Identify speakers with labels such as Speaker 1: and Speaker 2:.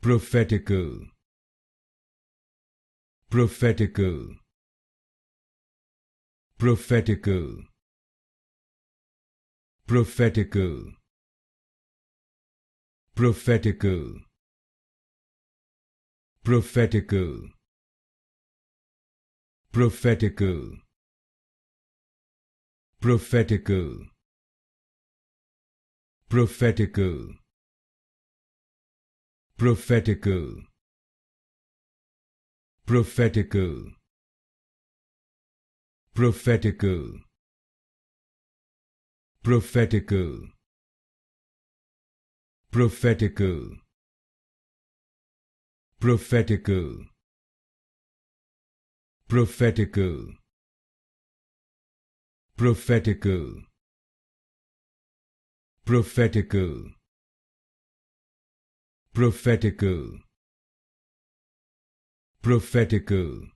Speaker 1: Prophetical, prophetical, prophetical, prophetical, prophetical, prophetical, prophetical, prophetical, prophetical, prophetical, prophetical, prophetical, prophetical, prophetical, prophetical, prophetical, prophetical, prophetical, prophetical, prophetical,